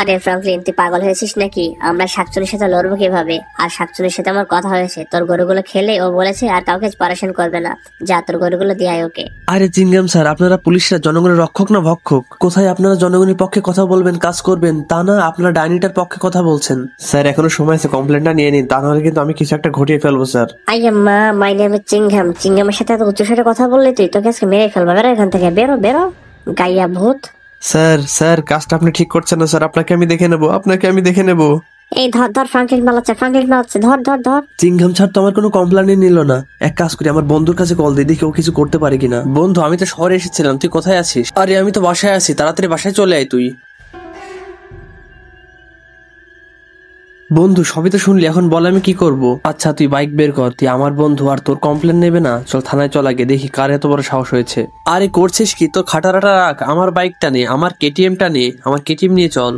আরে ফ্রাঙ্কলিন, তুই পাগল হয়েছিস নাকি? আমরা শাকচুনির সাথে লড়বো কিভাবে? আর শাকচুনির সাথে আমার কথা হয়েছে, তোর গরুগুলো খেলে ও বলেছে আর কাউকে পারেশান করবে না। যা, তোর গরুগুলো দিয়ে আয় ওকে। আরে চিঙ্গাম স্যার, আপনারা পুলিশরা জনগণের রক্ষক না ভক্ষক? কোথায় আপনারা জনগণের পক্ষে কথা বলবেন, কাজ করবেন, তা না আপনারা ডাইনিটার পক্ষে কথা বলছেন। স্যার এখনো সময় আছে, কমপ্লেনটা নিয়ে নিন, তা নাহলে কিন্তু আমি কিছু একটা ঘটিয়ে ফেলবো স্যার। আইয়াম্মা, মাই নেম ইজ চিংহাম। চিংহামের সাথে এত উচ্চস্বরে কথা বললি তুই, তোকে আজকে মেরে ফেলবো। বেরো এখান থেকে, বেরো বেরো, গাইয়া ভূত। স্যার স্যার, কাজটা আপনি ঠিক করছেন না স্যার, আপনাকে আমি দেখে নেবো, আপনাকে আমি দেখে নেবো। এই ধর ধর, ফ্রাঙ্কলিন পালাচ্ছে, ফ্রাঙ্কলিন পালাচ্ছে, ধর ধর ধর। চিংঘাম ছাড় তো আমার কোনো কমপ্লেনই নিল না। এক কাজ করি, আমার বন্ধুর কাছে কল দিই, দেখি ও কিছু করতে পারে কিনা। বন্ধু, আমি তো শহরে এসেছিলাম, তুই কোথায় আছিস? আরে আমি তো বাসায় আছি, তাড়াতাড়ি বাসায় চলে আয় তুই। বন্ধু সবই তো শুনলি, এখন বল আমি কি করব? আচ্ছা তুই বাইক বের কর, তুই আমার বন্ধু আর তোর কমপ্লেন নেবে না? চল থানায় চল আগে, দেখি কার এত বড় সাহস হয়েছে। আরে করছিস কি? তোর খাটারাটা রাখ, আমার বাইকটা নে, আমার কেটিএমটা নে, আমার কেটিএম নিয়ে চল।